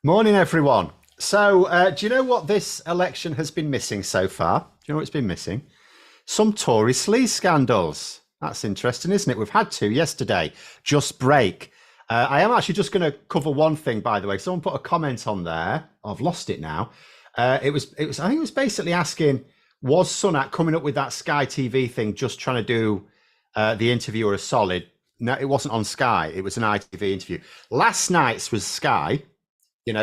Morning, everyone. So, do you know what this election has been missing so far? Do you know what it's been missing? Some Tory Sleaze scandals. That's interesting, isn't it? We've had two yesterday. Just break. I am actually just going to cover one thing, by the way. Someone put a comment on there. I've lost it now. It was. I think it was basically asking, was Sunak coming up with that Sky TV thing, just trying to do the interviewer a solid? No, it wasn't on Sky. It was an ITV interview. Last night's was Sky.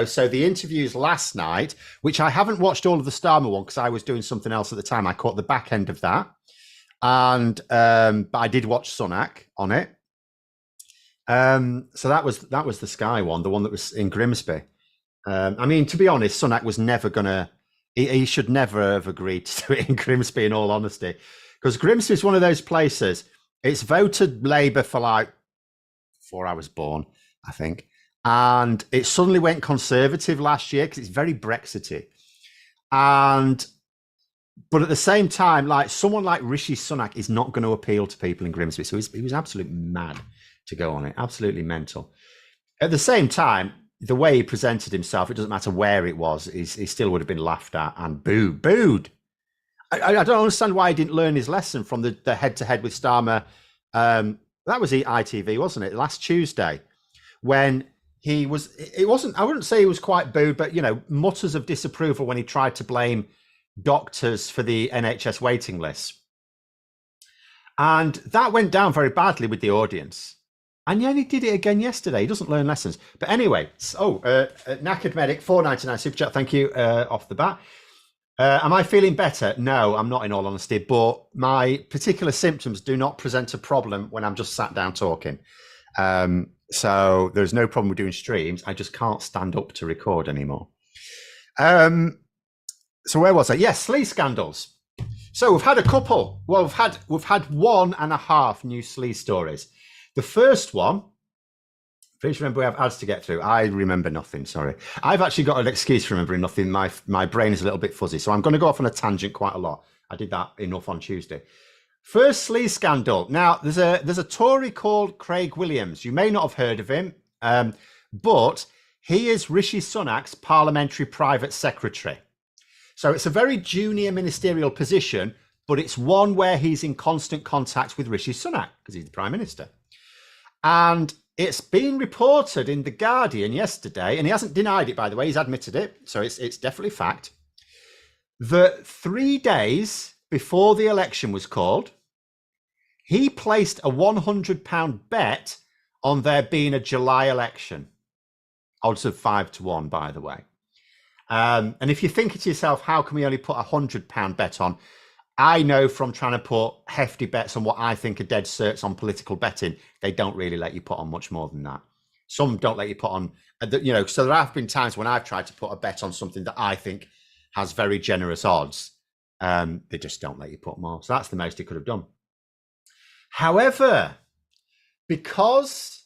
So the interviews last night, which I haven't watched all of the Starmer one because I was doing something else at the time. I caught the back end of that, and but I did watch Sunak on it. So that was the Sky one, the one that was in Grimsby. I mean, to be honest, Sunak was never gonna. He should never have agreed to do it in Grimsby. In all honesty, because Grimsby is one of those places. It's voted Labour for like before I was born, I think. And it suddenly went Conservative last year because it's very Brexity. But at the same time, like someone like Rishi Sunak is not going to appeal to people in Grimsby. So he was absolutely mad to go on it, absolutely mental. At the same time, the way he presented himself, it doesn't matter where it was, he still would have been laughed at and booed. I don't understand why he didn't learn his lesson from the head-to-head with Starmer. That was ITV, wasn't it? Last Tuesday, when it wasn't, I wouldn't say he was quite booed, but, mutters of disapproval when he tried to blame doctors for the NHS waiting list. And that went down very badly with the audience. And yeah, he did it again yesterday. He doesn't learn lessons. But anyway, Knackered Medic, $4.99 super chat. Thank you off the bat. Am I feeling better? No, I'm not, in all honesty, but my particular symptoms do not present a problem when I'm just sat down talking. So there's no problem with doing streams. I just can't stand up to record anymore. So where was I? Yes, Sleaze scandals. So we've had a couple. Well, we've had 1.5 new Sleaze stories. The first one, please remember we have ads to get through. I remember nothing, sorry. I've actually got an excuse for remembering nothing. My brain is a little bit fuzzy, so I'm going to go off on a tangent quite a lot. I did that enough on Tuesday. First Sleaze scandal. Now, there's a Tory called Craig Williams. You may not have heard of him, but he is Rishi Sunak's parliamentary private secretary. So it's a very junior ministerial position, but it's one where he's in constant contact with Rishi Sunak because he's the prime minister. And it's been reported in The Guardian yesterday, and he hasn't denied it, by the way. He's admitted it, so it's definitely fact, that 3 days before the election was called, he placed a £100 bet on there being a July election. Odds of 5-1, by the way. And if you're thinking to yourself, how can we only put a £100 bet on? I know from trying to put hefty bets on what I think are dead certs on political betting, they don't really let you put on much more than that. Some don't let you put on, so there have been times when I've tried to put a bet on something that I think has very generous odds. They just don't let you put more. So that's the most he could have done. However, because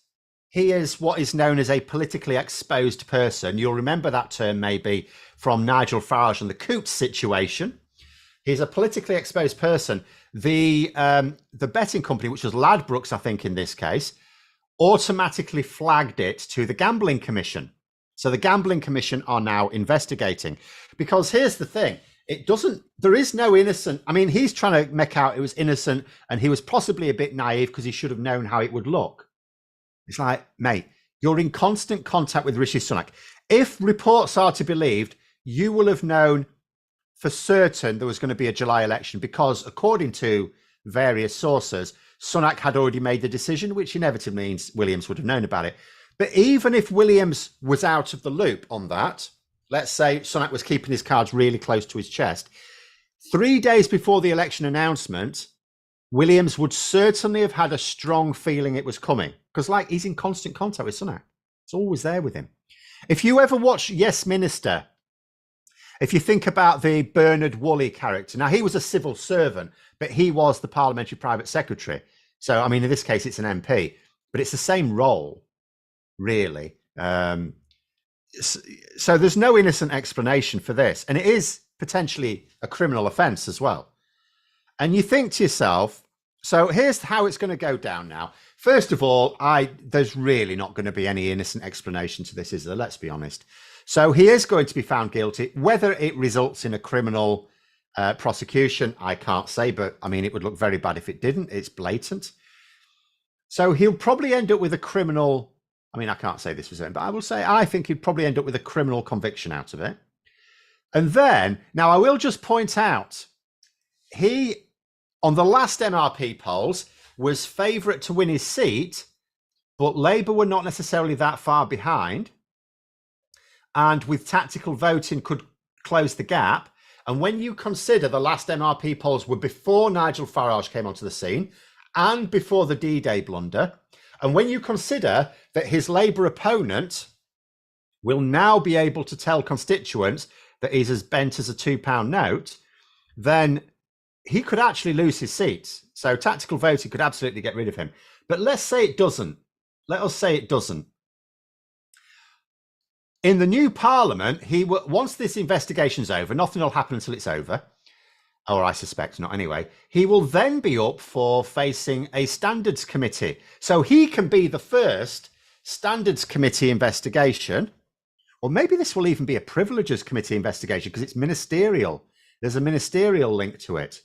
he is what is known as a politically exposed person, you'll remember that term maybe from Nigel Farage and the Coots situation. He's a politically exposed person. The betting company, which was Ladbrokes, I think in this case, automatically flagged it to the Gambling Commission. So the Gambling Commission are now investigating. Because here's the thing. There is no innocent. I mean, he's trying to make out it was innocent and he was possibly a bit naive because he should have known how it would look. It's like, mate, you're in constant contact with Rishi Sunak. If reports are to be believed, you will have known for certain there was going to be a July election because, according to various sources, Sunak had already made the decision, which inevitably means Williams would have known about it. But even if Williams was out of the loop on that, let's say Sunak was keeping his cards really close to his chest, 3 days before the election announcement, Williams would certainly have had a strong feeling it was coming because, he's in constant contact with Sunak. It's always there with him. If you ever watch Yes Minister, if you think about the Bernard Woolley character, now he was a civil servant, but he was the parliamentary private secretary. So, I mean, in this case, it's an MP, but it's the same role, really. So there's no innocent explanation for this. And it is potentially a criminal offence as well. And you think to yourself, so here's how it's going to go down now. First of all, there's really not going to be any innocent explanation to this, is there? Let's be honest. So he is going to be found guilty. Whether it results in a criminal prosecution, I can't say, but I mean, it would look very bad if it didn't. It's blatant. So he'll probably end up with a criminal. I mean, I can't say this was him, but I will say I think he'd probably end up with a criminal conviction out of it. And then, now I will just point out, he, on the last MRP polls, was favourite to win his seat, but Labour were not necessarily that far behind. And with tactical voting could close the gap. And when you consider the last MRP polls were before Nigel Farage came onto the scene and before the D-Day blunder, and when you consider that his Labour opponent will now be able to tell constituents that he's as bent as a £2 note, then he could actually lose his seat. So tactical voting could absolutely get rid of him. But let's say it doesn't. Let us say it doesn't. In the new parliament, once this investigation's over, nothing will happen until it's over, or I suspect not anyway, he will then be up for facing a standards committee. So he can be the first standards committee investigation, or maybe this will even be a privileges committee investigation because it's ministerial. There's a ministerial link to it.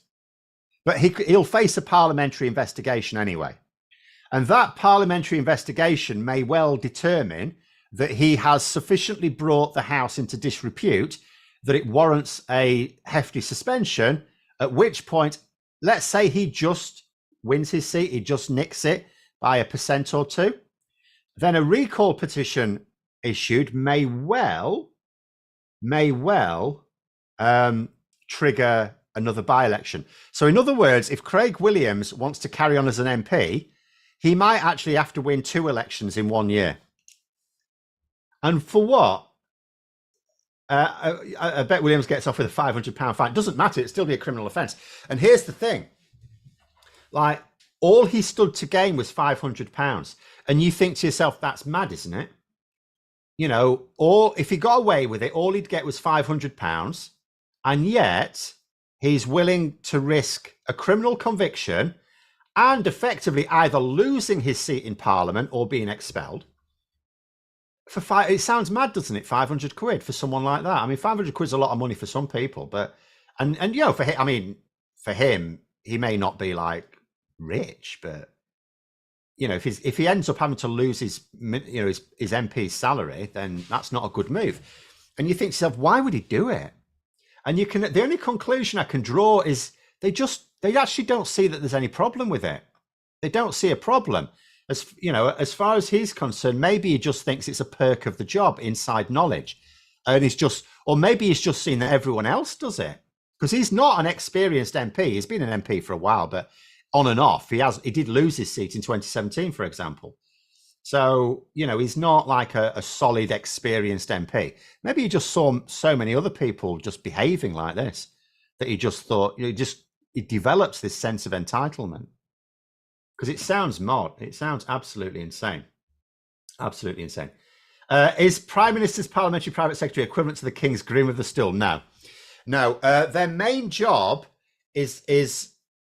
But he'll face a parliamentary investigation anyway. And that parliamentary investigation may well determine that he has sufficiently brought the House into disrepute that it warrants a hefty suspension, at which point, let's say he just wins his seat, he just nicks it by 1% or 2%, then a recall petition issued may well trigger another by-election. So in other words, if Craig Williams wants to carry on as an MP, he might actually have to win 2 elections in 1 year. And for what? I bet Williams gets off with a £500 fine. It doesn't matter. It'd still be a criminal offence. And here's the thing. Like, all he stood to gain was £500. And you think to yourself, that's mad, isn't it? You know, or if he got away with it, all he'd get was £500. And yet he's willing to risk a criminal conviction and effectively either losing his seat in Parliament or being expelled. It sounds mad, doesn't it? 500 quid for someone like that. I mean, 500 quid's a lot of money for some people, but and you know, for him, I mean, for him, he may not be like rich, but you know, if he ends up having to lose his MP's salary, then that's not a good move. And you think to yourself, why would he do it? And the only conclusion I can draw is they actually don't see that there's any problem with it. They don't see a problem. As you know, as far as he's concerned, maybe he just thinks it's a perk of the job, inside knowledge, and or maybe he's just seen that everyone else does it because he's not an experienced MP. He's been an MP for a while, but on and off, he did lose his seat in 2017, for example. So you know, he's not like a solid, experienced MP. Maybe he just saw so many other people just behaving like this that he just thought, you know, he develops this sense of entitlement. Because it sounds mod. It sounds absolutely insane. Absolutely insane. Is Prime Minister's Parliamentary Private Secretary equivalent to the King's Groom of the Stool? No. Their main job is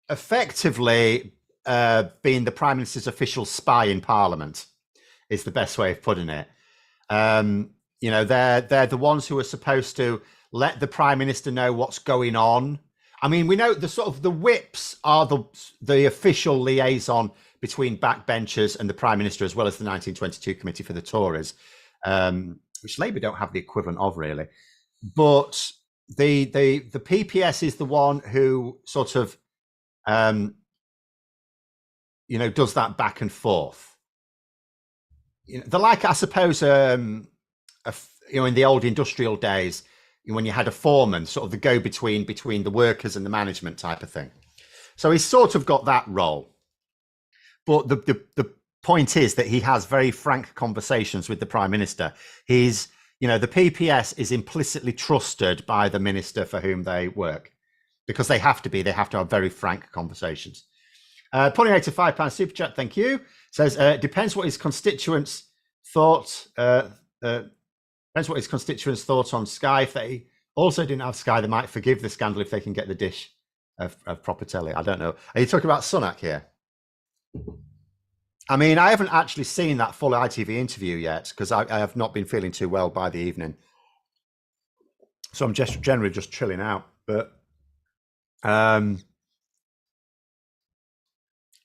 effectively being the Prime Minister's official spy in Parliament, is the best way of putting it. You know, they're the ones who are supposed to let the Prime Minister know what's going on. I mean, we know the whips are the official liaison between backbenchers and the Prime Minister, as well as the 1922 Committee for the Tories, which Labour don't have the equivalent of really. But the PPS is the one who sort of, you know, does that back and forth. You know, they're like, I suppose, you know, in the old industrial days, when you had a foreman, sort of the go-between between the workers and the management type of thing. So he's sort of got that role. But the point is that he has very frank conversations with the Prime Minister. He's, you know, the PPS is implicitly trusted by the minister for whom they work because they have to have very frank conversations. Pulling out a £5 super chat, thank you. Says, depends what his constituents thought. Depends what his constituents thought on Sky. If they also didn't have Sky, they might forgive the scandal if they can get the dish of proper telly. I don't know. Are you talking about Sunak here? I mean, I haven't actually seen that full ITV interview yet because I have not been feeling too well by the evening. So I'm just generally just chilling out. But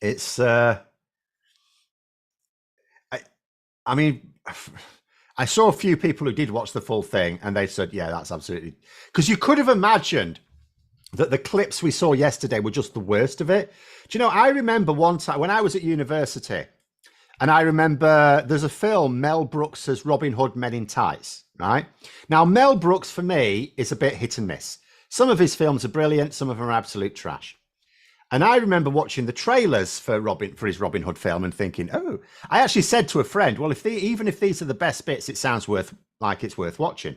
it's I mean, I saw a few people who did watch the full thing, and they said, "Yeah, that's absolutely," because you could have imagined that the clips we saw yesterday were just the worst of it. Do you know? I remember one time when I was at university, and I remember there's a film, Mel Brooks's Robin Hood Men in Tights. Right now, Mel Brooks for me is a bit hit and miss. Some of his films are brilliant, some of them are absolute trash. And I remember watching the trailers for his Robin Hood film and thinking, oh, I actually said to a friend, well, even if these are the best bits, it sounds worth watching.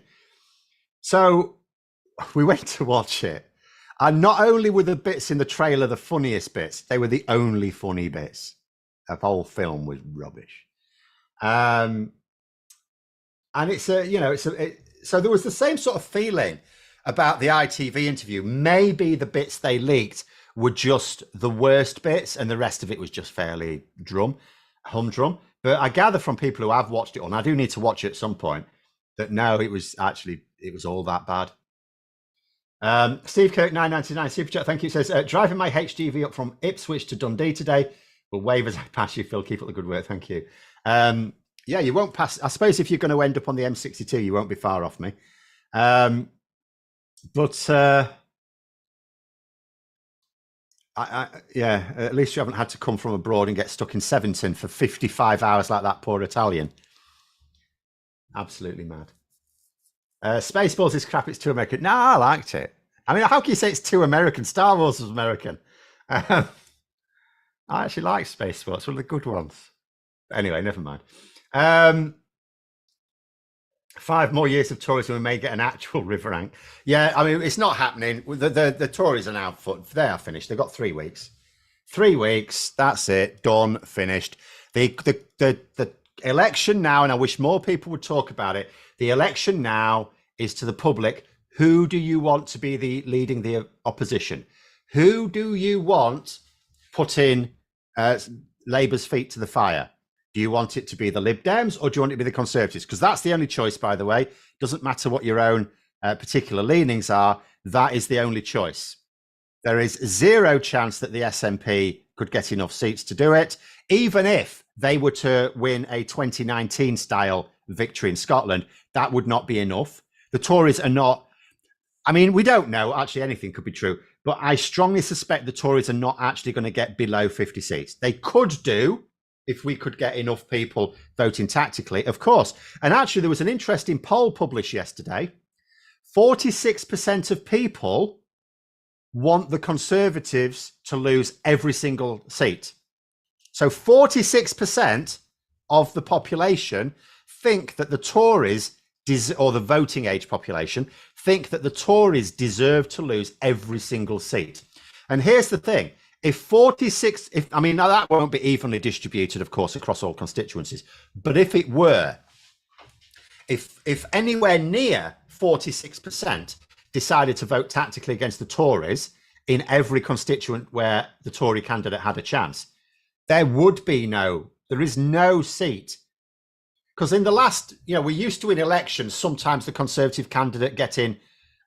So we went to watch it. And not only were the bits in the trailer the funniest bits, they were the only funny bits. The whole film was rubbish. And so there was the same sort of feeling about the ITV interview. Maybe the bits they leaked were just the worst bits and the rest of it was just fairly humdrum. But I gather from people who have watched it, and I do need to watch it at some point, that no, it was all that bad. Steve Kirk 999 super chat, thank you. Says driving my HGV up from Ipswich to Dundee today. Will wave as I pass you, Phil. Keep up the good work, thank you. Yeah, you won't pass. I suppose if you're going to end up on the M62, you won't be far off me. Yeah, at least you haven't had to come from abroad and get stuck in Sevington for 55 hours like that poor Italian. Absolutely mad. Spaceballs is crap. It's too American. No, I liked it. I mean, how can you say it's too American? Star Wars was American. I actually like Spaceballs. One of the good ones. But anyway, never mind. 5 more years of tourism, we may get an actual river rank. Yeah, I mean, it's not happening. The Tories are now they are finished. They've got 3 weeks. 3 weeks. That's it. Done. Finished. The election now, and I wish more people would talk about it. The election now is to the public. Who do you want to be leading the opposition? Who do you want putting Labour's feet to the fire? Do you want it to be the Lib Dems or do you want it to be the Conservatives? Because that's the only choice, by the way. Doesn't matter what your own particular leanings are. That is the only choice. There is zero chance that the SNP could get enough seats to do it, even if they were to win a 2019 style victory in Scotland. That would not be enough. The Tories are not. I mean, we don't know. Actually, anything could be true. But I strongly suspect the Tories are not actually going to get below 50 seats. They could do, if we could get enough people voting tactically, of course. And actually, there was an interesting poll published yesterday. 46% of people want the Conservatives to lose every single seat. So 46% of the population think that the Tories, or the voting age population, think that the Tories deserve to lose every single seat. And here's the thing. I mean, now that won't be evenly distributed, of course, across all constituencies. But if it were, if anywhere near 46% decided to vote tactically against the Tories in every constituent where the Tory candidate had a chance, there is no seat. Because in the last, we're used to in elections, sometimes the Conservative candidate getting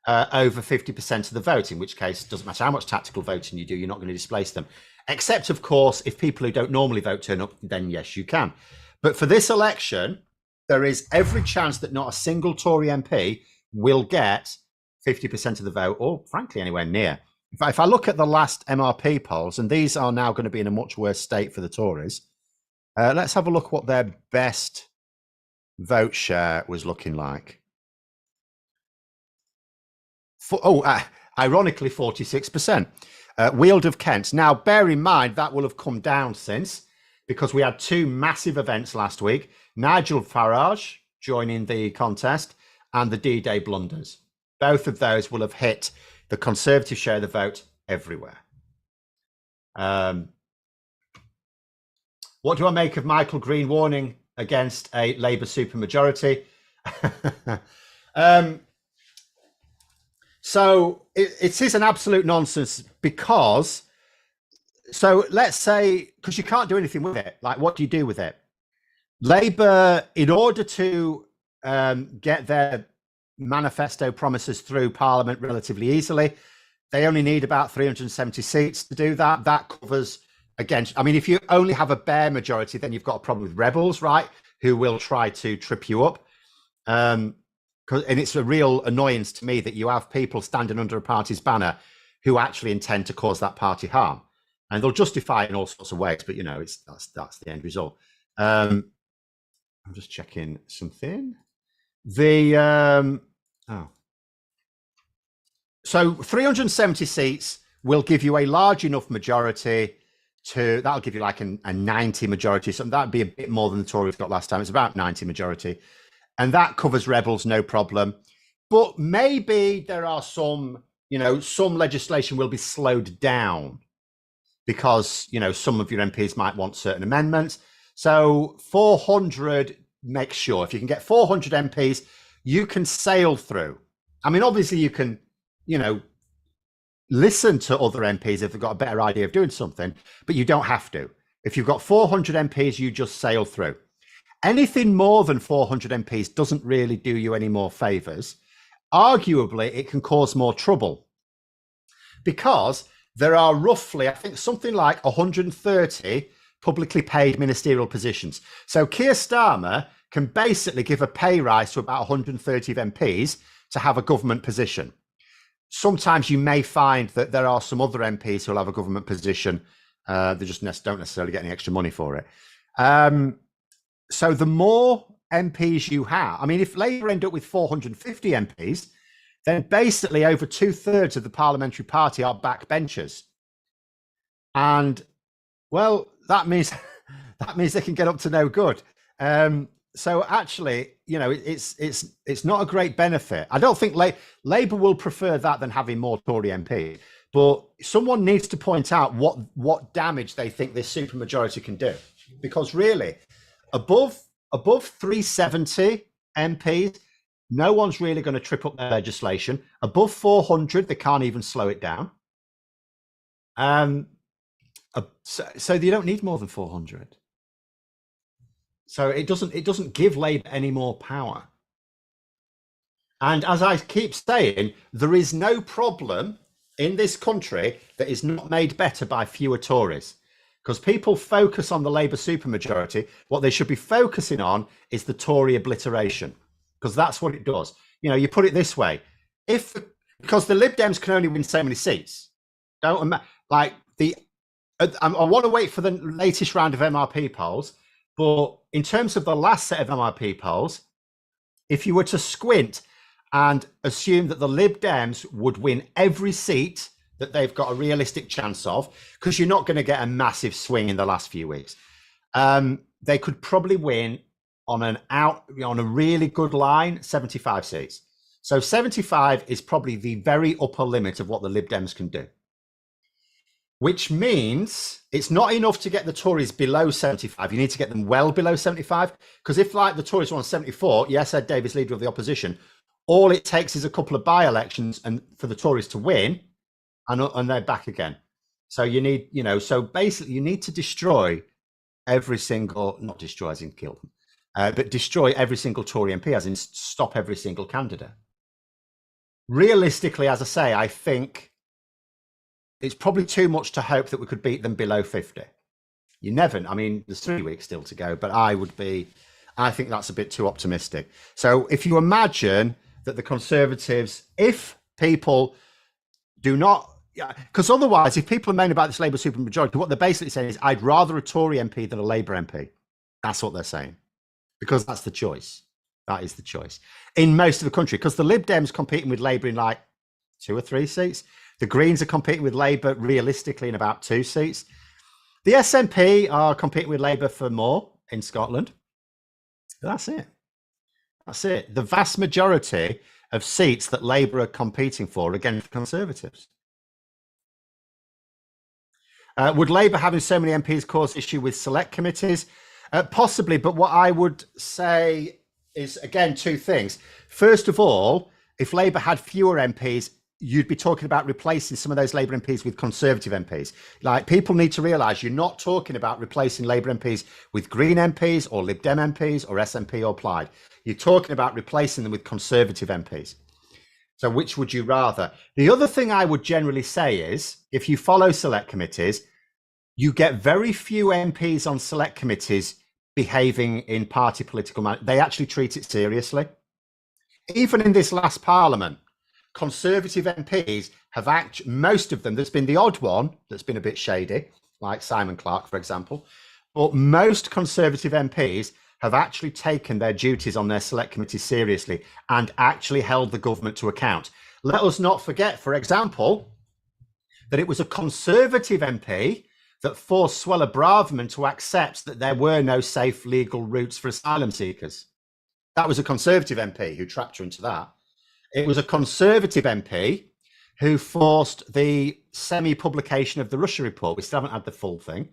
over 50% of the vote, in which case it doesn't matter how much tactical voting you do, you're not going to displace them. Except, of course, if people who don't normally vote turn up, then yes, you can. But for this election, there is every chance that not a single Tory MP will get 50% of the vote, or frankly, anywhere near. If I look at the last MRP polls, and these are now going to be in a much worse state for the Tories, let's have a look what their best vote share was looking like. Ironically, 46%. Weald of Kent. Now, bear in mind, that will have come down since, because we had 2 massive events last week. Nigel Farage joining the contest and the D-Day blunders. Both of those will have hit the Conservative share of the vote everywhere. What do I make of Michael Green warning against a Labour supermajority? So it is an absolute nonsense because, so let's say, because you can't do anything with it. Like, what do you do with it? Labour, in order to get their manifesto promises through Parliament relatively easily. They only need about 370 seats to do that. That covers against, I mean, if you only have a bare majority, then you've got a problem with rebels, right? Who will try to trip you up. And it's a real annoyance to me that you have people standing under a party's banner who actually intend to cause that party harm. And they'll justify it in all sorts of ways, but that's the end result. I'm just checking something. So 370 seats will give you a large enough majority that'll give you like a 90 majority. So that'd be a bit more than the Tories got last time. It's about 90 majority. And that covers rebels, no problem. But maybe there are some legislation will be slowed down because, some of your MPs might want certain amendments. So 400, make sure if you can get 400 MPs, you can sail through. I mean, obviously you can, listen to other MPs if they've got a better idea of doing something, but you don't have to. If you've got 400 MPs, you just sail through. Anything more than 400 MPs doesn't really do you any more favors. Arguably, it can cause more trouble because there are roughly, I think, something like 130 publicly paid ministerial positions. So Keir Starmer can basically give a pay rise to about 130 of MPs to have a government position. Sometimes you may find that there are some other MPs who'll have a government position. They just don't necessarily get any extra money for it. So the more MPs you have, I mean, if Labour end up with 450 MPs, then basically over 2/3 of the parliamentary party are backbenchers. And, well, that means they can get up to no good. So actually, it's not a great benefit. I don't think Labour will prefer that than having more Tory MP. But someone needs to point out what damage they think this supermajority can do, because really, above 370 MPs, no one's really going to trip up their legislation. Above 400, they can't even slow it down. So you don't need more than 400. So it doesn't give Labour any more power. And as I keep saying, there is no problem in this country that is not made better by fewer Tories. Because people focus on the Labour supermajority. What they should be focusing on is the Tory obliteration, because that's what it does. You put it this way: because the Lib Dems can only win so many seats. I want to wait for the latest round of MRP polls. But in terms of the last set of MRP polls, if you were to squint and assume that the Lib Dems would win every seat that they've got a realistic chance of, because you're not going to get a massive swing in the last few weeks, they could probably win on a really good line 75 seats. So 75 is probably the very upper limit of what the Lib Dems can do. Which means it's not enough to get the Tories below 75. You need to get them well below 75. Because if, like, the Tories were on 74, yes, Ed Davey, leader of the opposition, all it takes is a couple of by-elections and for the Tories to win, and they're back again. So you need, so basically you need to destroy every single, not destroy as in kill them, but destroy every single Tory MP, as in stop every single candidate. Realistically, as I say, I think it's probably too much to hope that we could beat them below 50. You never, I mean, there's 3 weeks still to go, but I think that's a bit too optimistic. So if you imagine that the Conservatives, if people do not, because otherwise, if people are moaning about this Labour supermajority, what they're basically saying is, I'd rather a Tory MP than a Labour MP. That's what they're saying, because that's the choice. That is the choice in most of the country, because the Lib Dems competing with Labour in like 2 or 3 seats. The Greens are competing with Labour realistically in about 2 seats. The SNP are competing with Labour for more in Scotland. That's it. That's it. The vast majority of seats that Labour are competing for are against Conservatives. Would Labour having so many MPs cause issue with select committees? Possibly, but what I would say is, again, 2 things. First of all, if Labour had fewer MPs, you'd be talking about replacing some of those Labour MPs with Conservative MPs. Like, people need to realise you're not talking about replacing Labour MPs with Green MPs or Lib Dem MPs or SNP or Plaid. You're talking about replacing them with Conservative MPs. So which would you rather? The other thing I would generally say is, if you follow select committees, you get very few MPs on select committees behaving in party political manner. They actually treat it seriously. Even in this last parliament, Conservative MPs have most of them, there's been the odd one that's been a bit shady, like Simon Clarke, for example, but most Conservative MPs have actually taken their duties on their select committee seriously and actually held the government to account. Let us not forget, for example, that it was a Conservative MP that forced Suella Braverman to accept that there were no safe legal routes for asylum seekers. That was a Conservative MP who trapped her into that. It was a Conservative MP who forced the semi-publication of the Russia report. We still haven't had the full thing.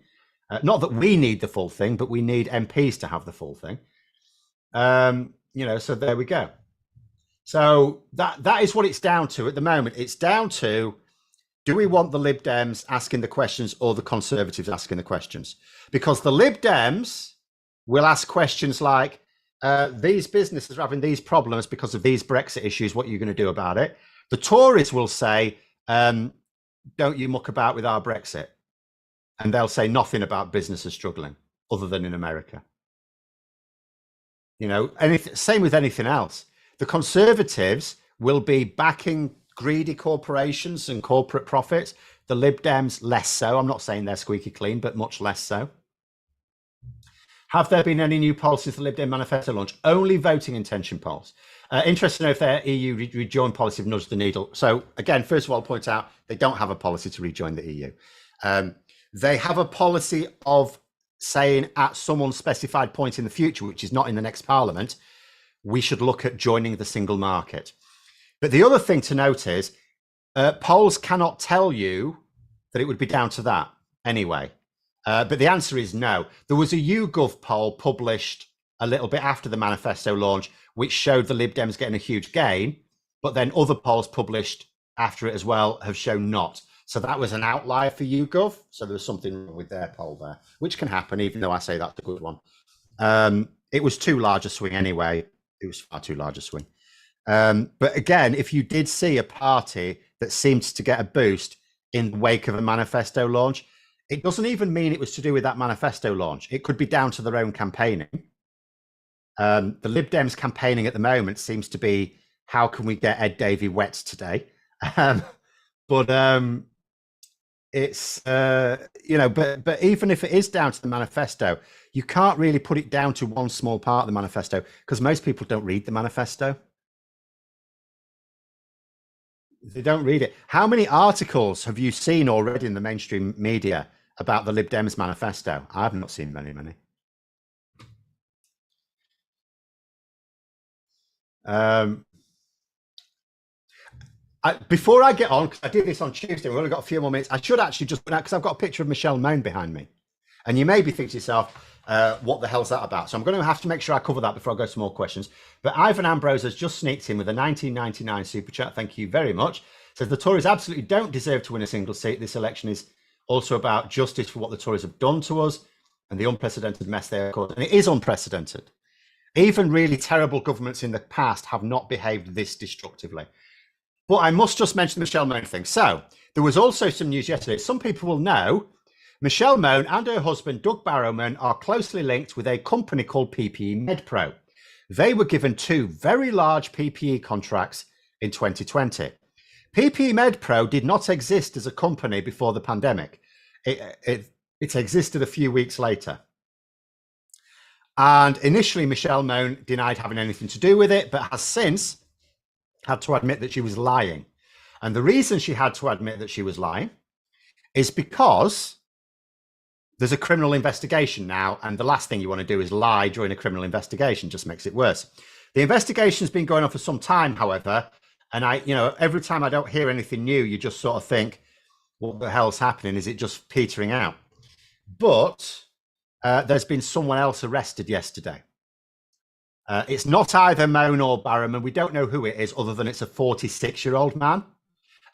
Not that we need the full thing, but we need MPs to have the full thing. So there we go. So that is what it's down to at the moment. It's down to, do we want the Lib Dems asking the questions or the Conservatives asking the questions? Because the Lib Dems will ask questions like, these businesses are having these problems because of these Brexit issues. What are you going to do about it? The Tories will say, don't you muck about with our Brexit. And they'll say nothing about businesses struggling other than in America. Same with anything else. The Conservatives will be backing greedy corporations and corporate profits. The Lib Dems, less so. I'm not saying they're squeaky clean, but much less so. Have there been any new policies for the Lib Dem manifesto launch? Only voting intention polls. Interested to know if their EU rejoin policy have nudged the needle. So again, first of all, I'll point out they don't have a policy to rejoin the EU. They have a policy of saying at some unspecified point in the future, which is not in the next parliament, we should look at joining the single market. But the other thing to note is polls cannot tell you that it would be down to that anyway. But the answer is no. There was a YouGov poll published a little bit after the manifesto launch, which showed the Lib Dems getting a huge gain, but then other polls published after it as well have shown not. So that was an outlier for YouGov. So there was something wrong with their poll there, which can happen, even though I say that's a good one. It was too large a swing anyway. It was far too large a swing. But again, if you did see a party that seemed to get a boost in the wake of a manifesto launch, it doesn't even mean it was to do with that manifesto launch. It could be down to their own campaigning. The Lib Dems campaigning at the moment seems to be, how can we get Ed Davey wet today? It's, but even if it is down to the manifesto, you can't really put it down to one small part of the manifesto because most people don't read the manifesto. They don't read it. How many articles have you seen already in the mainstream media about the Lib Dems manifesto? I have not seen many. Before I get on, because I did this on Tuesday, we've only got a few more minutes. I should actually just put out, because I've got a picture of Michelle Mone behind me. And you may be thinking to yourself, what the hell's that about? So I'm going to have to make sure I cover that before I go to more questions. But Ivan Ambrose has just sneaked in with a 1999 super chat. Thank you very much. Says the Tories absolutely don't deserve to win a single seat. This election is also about justice for what the Tories have done to us and the unprecedented mess they have caused. And it is unprecedented. Even really terrible governments in the past have not behaved this destructively. But I must just mention the Michelle Mone thing. So there was also some news yesterday. Some people will know Michelle Mone and her husband, Doug Barrowman, are closely linked with a company called PPE MedPro. They were given 2 very large PPE contracts in 2020. PPE MedPro did not exist as a company before the pandemic. It existed a few weeks later. And initially, Michelle Mone denied having anything to do with it, but has since had to admit that she was lying. And the reason she had to admit that she was lying is because there's a criminal investigation now, and the last thing you want to do is lie during a criminal investigation. Just makes it worse. The investigation's been going on for some time, however, and every time I don't hear anything new, you just sort of think, what the hell's happening? Is it just petering out? But there's been someone else arrested yesterday. It's not either Mone or Barrowman. We don't know who it is, other than it's a 46-year-old man.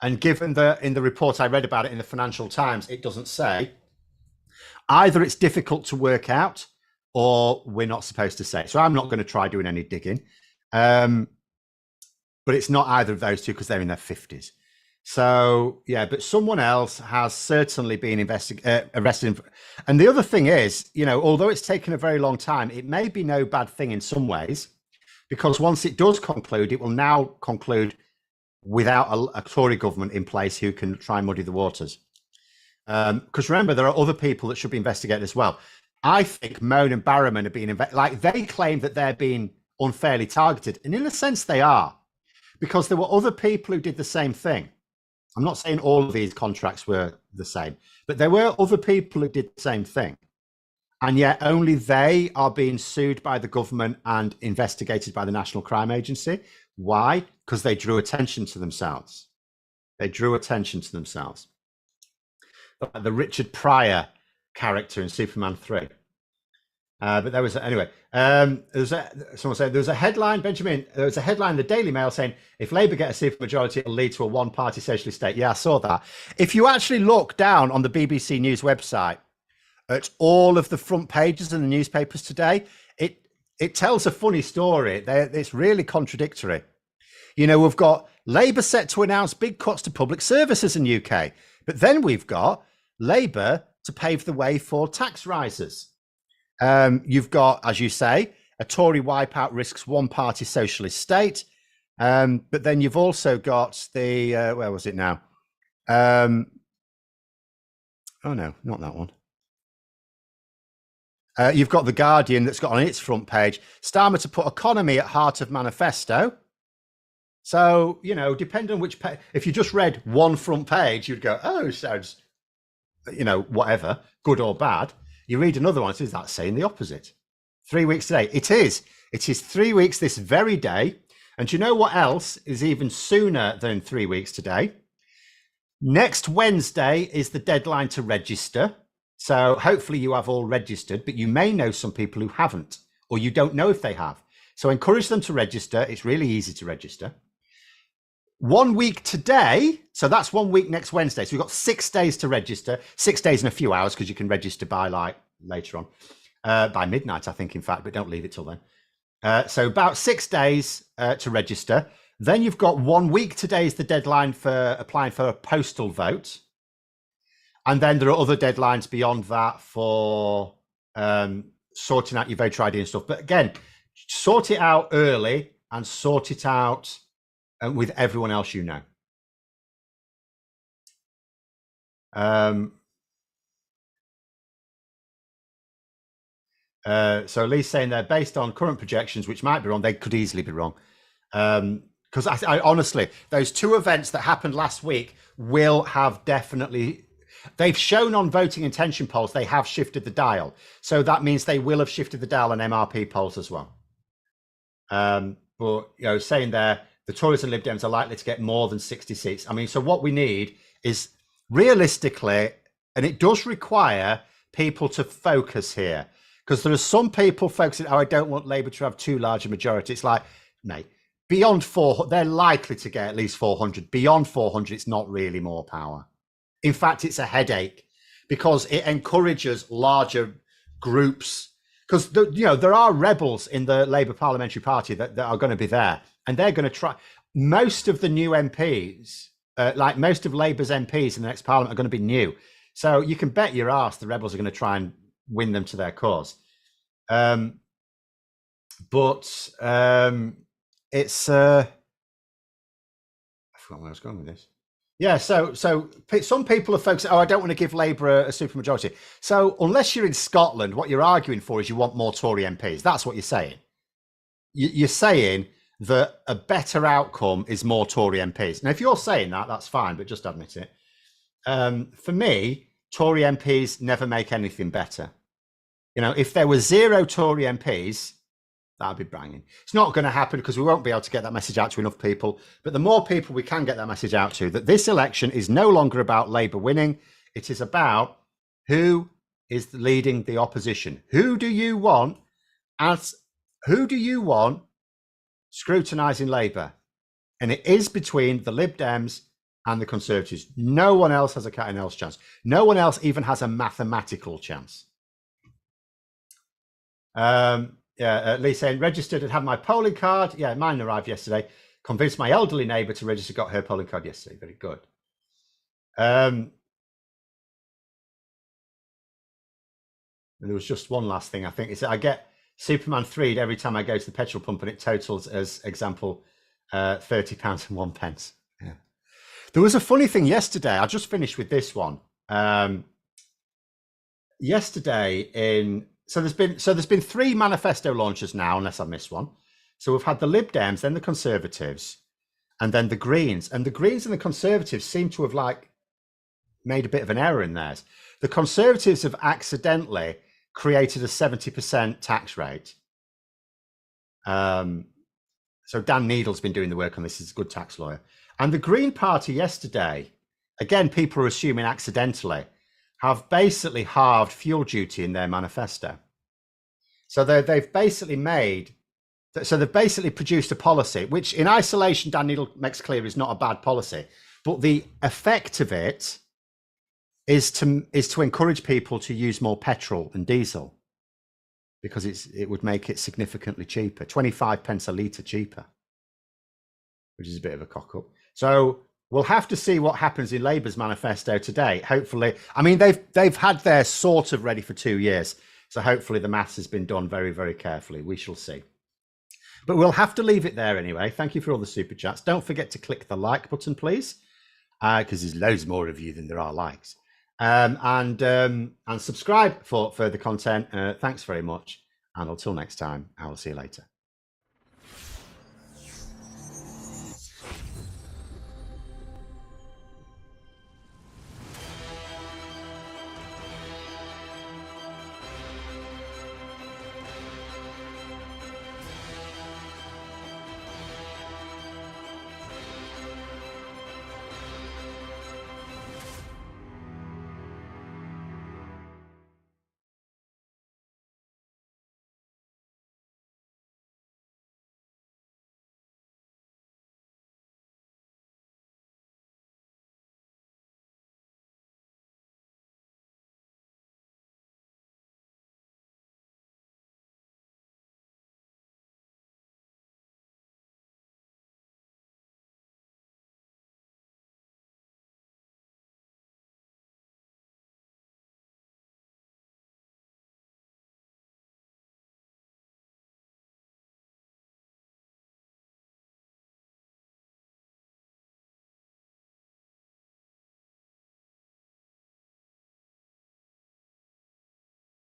And given in the report I read about it in the Financial Times, it doesn't say, either it's difficult to work out or we're not supposed to say. So I'm not going to try doing any digging. But it's not either of those two because they're in their 50s. So, yeah, but someone else has certainly been arrested. And the other thing is, although it's taken a very long time, it may be no bad thing in some ways, because once it does conclude, it will now conclude without a Tory government in place who can try and muddy the waters. Because remember, there are other people that should be investigated as well. I think Mone and Barrowman are being they claim that they're being unfairly targeted, and in a sense they are, because there were other people who did the same thing. I'm not saying all of these contracts were the same, but there were other people who did the same thing, and yet only they are being sued by the government and investigated by the National Crime Agency. Why? Because they drew attention to themselves. Like the Richard Pryor character in Superman 3. But there was anyway. Someone said there was a headline. Benjamin, there was a headline in the Daily Mail saying if Labour get a supermajority, it'll lead to a one-party socialist state. Yeah, I saw that. If you actually look down on the BBC News website at all of the front pages in the newspapers today, it tells a funny story. It's really contradictory. We've got Labour set to announce big cuts to public services in UK, but then we've got Labour to pave the way for tax rises. You've got, as you say, a Tory wipeout risks one-party socialist state. But then you've also got the, where was it now? Oh, no, not that one. You've got The Guardian that's got on its front page, Starmer to put economy at heart of manifesto. So, depending on which page, if you just read one front page, you'd go, oh, sounds, whatever, good or bad. You read another one, is that saying the opposite? 3 weeks today. It is 3 weeks this very day. And do you know what else is even sooner than 3 weeks today? Next Wednesday is the deadline to register. So hopefully you have all registered, but you may know some people who haven't, or you don't know if they have. So encourage them to register. It's really easy to register. 1 week today, so that's 1 week next Wednesday. So we've got 6 days to register, 6 days and a few hours, because you can register by later on, by midnight, I think, in fact, but don't leave it till then. So about 6 days to register. Then you've got 1 week today is the deadline for applying for a postal vote. And then there are other deadlines beyond that for sorting out your voter ID and stuff. But again, sort it out early and sort it out with everyone else you know. So Lee's saying they're based on current projections, which might be wrong. They could easily be wrong. Because I honestly, those two events that happened last week will have definitely, they've shown on voting intention polls, they have shifted the dial. So that means they will have shifted the dial on MRP polls as well. But, saying there, the Tories and Lib Dems are likely to get more than 60 seats. I mean, so what we need is realistically, and it does require people to focus here, because there are some people focusing, I don't want Labour to have too large a majority. It's like, mate, beyond 400, they're likely to get at least 400. Beyond 400, it's not really more power. In fact, it's a headache because it encourages larger groups. Because, there are rebels in the Labour Parliamentary Party that are going to be there. And they're going to try. Most of the new MPs, most of Labour's MPs in the next Parliament are going to be new. So you can bet your ass the rebels are going to try and win them to their cause. It's I forgot where I was going with this. Yeah, so some people are focused, I don't want to give Labour a supermajority. So unless you're in Scotland, what you're arguing for is you want more Tory MPs. That's what you're saying. You're saying that a better outcome is more Tory MPs. Now, if you're saying that, that's fine, but just admit it. For me, Tory MPs never make anything better. If there were 0 Tory MPs, that'd be banging. It's not going to happen because we won't be able to get that message out to enough people. But the more people we can get that message out to, that this election is no longer about Labour winning. It is about who is leading the opposition. Who do you want scrutinising Labour? And it is between the Lib Dems and the Conservatives. No one else has a cat and else chance. No one else even has a mathematical chance. Lee saying, registered and had my polling card. Yeah, mine arrived yesterday. Convinced my elderly neighbour to register, got her polling card yesterday. Very good. And there was just one last thing, I think. It's I get Superman 3'd every time I go to the petrol pump, and it totals, as example, £30.01. Yeah. There was a funny thing yesterday. I just finished with this one. Yesterday there's been 3 manifesto launches now, unless I missed one. So we've had the Lib Dems, then the Conservatives, and then the Greens. And the Greens and the Conservatives seem to have made a bit of an error in theirs. The Conservatives have accidentally created a 70% tax rate. So Dan Needle's been doing the work on this. He's a good tax lawyer. And the Green Party yesterday, again, people are assuming accidentally, have basically halved fuel duty in their manifesto. So they've basically produced a policy, which in isolation, Dan Needle makes clear is not a bad policy. But the effect of it is to encourage people to use more petrol and diesel, because it would make it significantly cheaper, 25 pence a litre cheaper, which is a bit of a cock up. So we'll have to see what happens in Labour's manifesto today. Hopefully, I mean, they've had their sort of ready for 2 years. So hopefully the maths has been done very, very carefully. We shall see. But we'll have to leave it there anyway. Thank you for all the super chats. Don't forget to click the like button, please, because there's loads more of you than there are likes. And subscribe for further content. Thanks very much. And until next time, I will see you later.